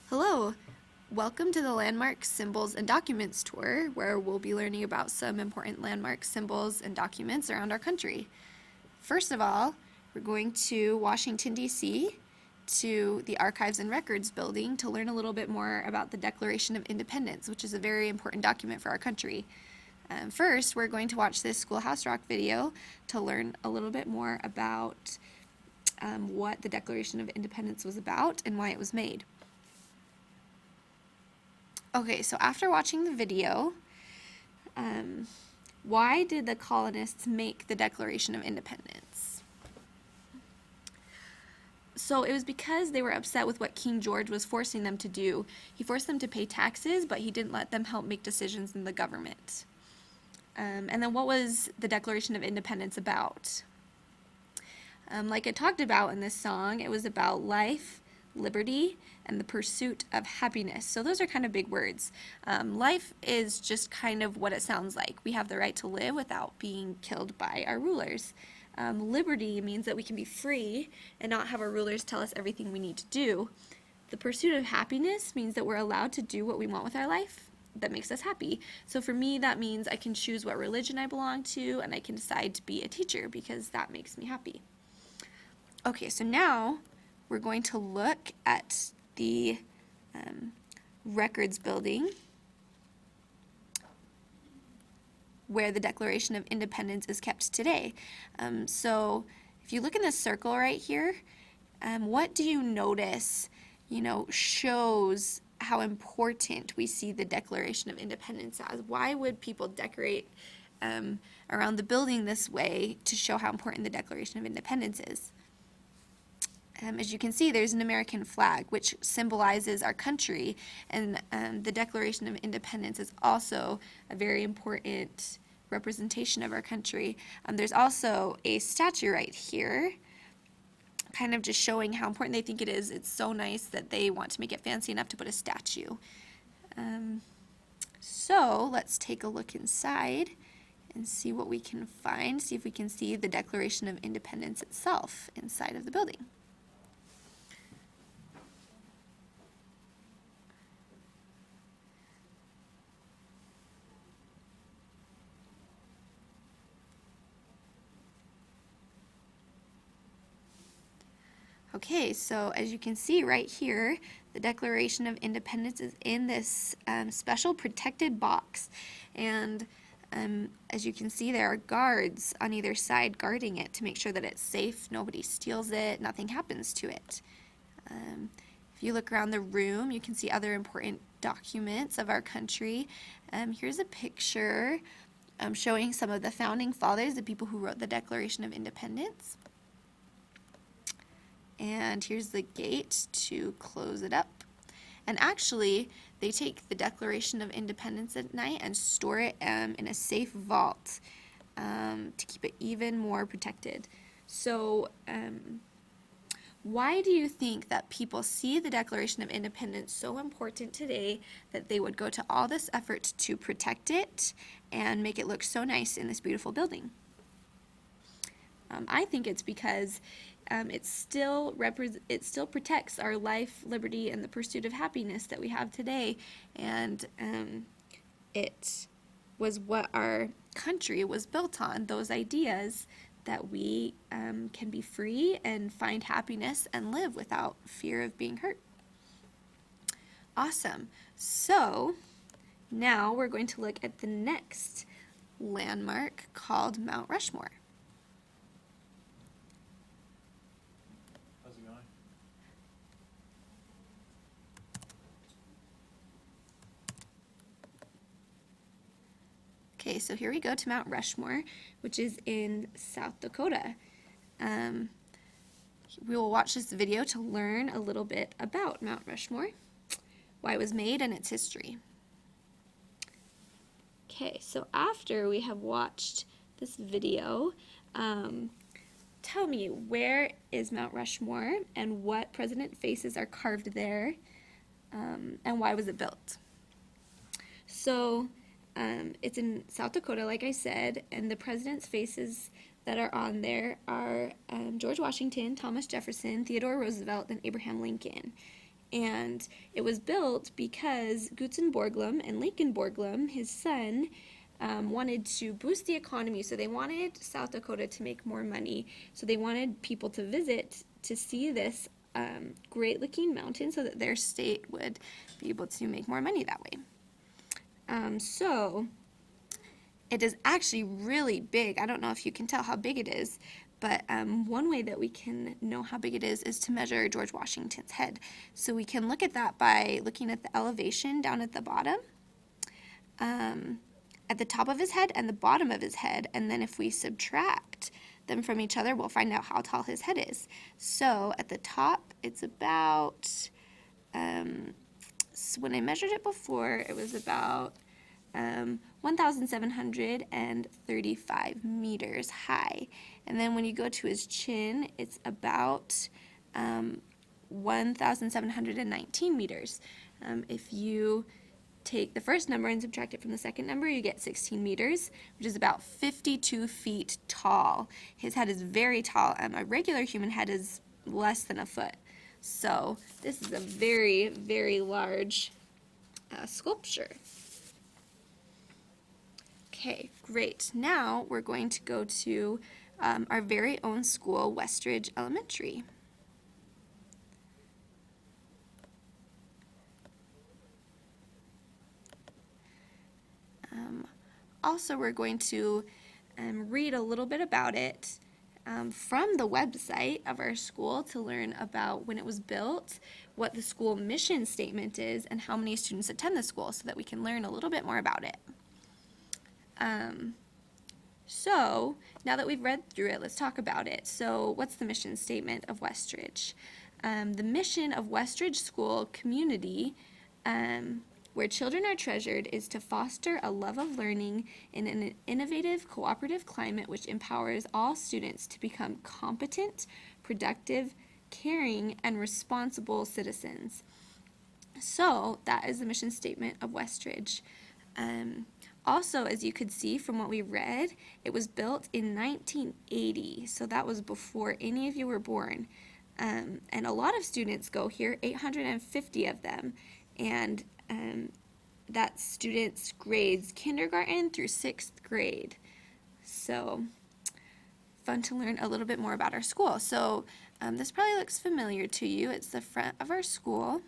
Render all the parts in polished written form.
Hello, welcome to the Landmarks, Symbols, and Documents tour, where we'll be learning about some important landmarks, symbols, and documents around our country. First of all, we're going to Washington, D.C., to the Archives and Records building to learn a little bit more about the Declaration of Independence, which is a very important document for our country. First, we're going to watch this Schoolhouse Rock video to learn a little bit more about what the Declaration of Independence was about and why it was made. Okay, so after watching the video, why did the colonists make the Declaration of Independence? So it was because they were upset with what King George was forcing them to do. He forced them to pay taxes, but he didn't let them help make decisions in the government. And then what was the Declaration of Independence about? Like I talked about in this song, it was about life, liberty, and the pursuit of happiness. So those are kind of big words. Life is just kind of what it sounds like. We have the right to live without being killed by our rulers. Liberty means that we can be free and not have our rulers tell us everything we need to do. The pursuit of happiness means that we're allowed to do what we want with our life that makes us happy. So for me, that means I can choose what religion I belong to, and I can decide to be a teacher because that makes me happy. Okay, so now we're going to look at the records building where the Declaration of Independence is kept today. So if you look in this circle right here, what do you notice, shows how important we see the Declaration of Independence as? Why would people decorate around the building this way to show how important the Declaration of Independence is? As you can see, there's an American flag, which symbolizes our country, and the Declaration of Independence is also a very important representation of our country. There's also a statue right here, kind of just showing how important they think it is. It's so nice that they want to make it fancy enough to put a statue. So let's take a look inside and see what we can find, see if we can see the Declaration of Independence itself inside of the building. Okay, so as you can see right here, the Declaration of Independence is in this special protected box. And as you can see, there are guards on either side guarding it to make sure that it's safe, nobody steals it, nothing happens to it. If you look around the room, you can see other important documents of our country. Here's a picture showing some of the founding fathers, the people who wrote the Declaration of Independence. And here's the gate to close it up. And actually, they take the Declaration of Independence at night and store it in a safe vault to keep it even more protected. So why do you think that people see the Declaration of Independence so important today that they would go to all this effort to protect it and make it look so nice in this beautiful building? I think it's because it still protects our life, liberty, and the pursuit of happiness that we have today, and it was what our country was built on, those ideas that we can be free and find happiness and live without fear of being hurt. Awesome. So now we're going to look at the next landmark called Mount Rushmore. Okay, so here we go to Mount Rushmore, which is in South Dakota. We will watch this video to learn a little bit about Mount Rushmore, why it was made, and its history. Okay, so after we have watched this video, tell me, where is Mount Rushmore and what president faces are carved there, and why was it built? So it's in South Dakota, like I said, and the president's faces that are on there are George Washington, Thomas Jefferson, Theodore Roosevelt, and Abraham Lincoln. And it was built because Gutzen Borglum and Lincoln Borglum, his son, wanted to boost the economy. So they wanted South Dakota to make more money. So they wanted people to visit to see this great looking mountain so that their state would be able to make more money that way. So it is actually really big. I don't know if you can tell how big it is, but one way that we can know how big it is to measure George Washington's head. So we can look at that by looking at the elevation down at the bottom, at the top of his head and the bottom of his head, and then if we subtract them from each other, we'll find out how tall his head is. So at the top, it's about, so when I measured it before, it was about 1,735 meters high. And then when you go to his chin, it's about 1,719 meters. If you take the first number and subtract it from the second number, you get 16 meters, which is about 52 feet tall. His head is very tall. A regular human head is less than a foot. So this is a very, very large sculpture. Okay, great. Now we're going to go to our very own school, Westridge Elementary. Also, we're going to read a little bit about it from the website of our school to learn about when it was built, what the school mission statement is, and how many students attend the school so that we can learn a little bit more about it. So now that we've read through it, let's talk about it. So what's the mission statement of Westridge? The mission of Westridge School Community, where children are treasured, is to foster a love of learning in an innovative, cooperative climate which empowers all students to become competent, productive, caring, and responsible citizens. So that is the mission statement of Westridge. Also, as you could see from what we read, it was built in 1980, so that was before any of you were born. And a lot of students go here, 850 of them, and that's students grades kindergarten through 6th grade. So fun to learn a little bit more about our school. So this probably looks familiar to you. It's the front of our school.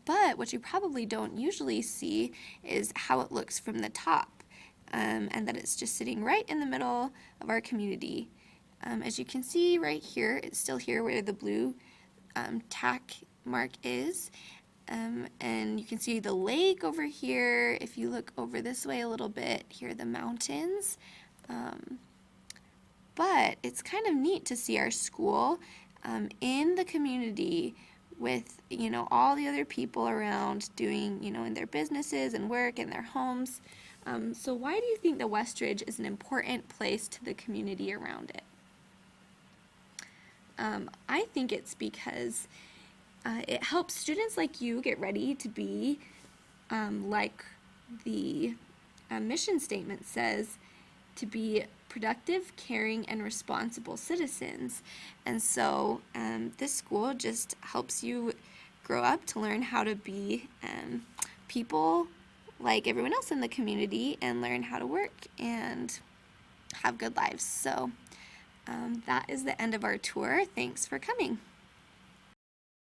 But what you probably don't usually see is how it looks from the top, and that it's just sitting right in the middle of our community. As you can see right here, it's still here where the blue tack mark is, and you can see the lake over here. If you look over this way a little bit, here are the mountains. But it's kind of neat to see our school in the community with, all the other people around doing, in their businesses and work and their homes. So why do you think that Westridge is an important place to the community around it? I think it's because it helps students like you get ready to be, like the mission statement says, to be productive, caring, and responsible citizens. And so this school just helps you grow up to learn how to be people like everyone else in the community and learn how to work and have good lives. So that is the end of our tour. Thanks for coming.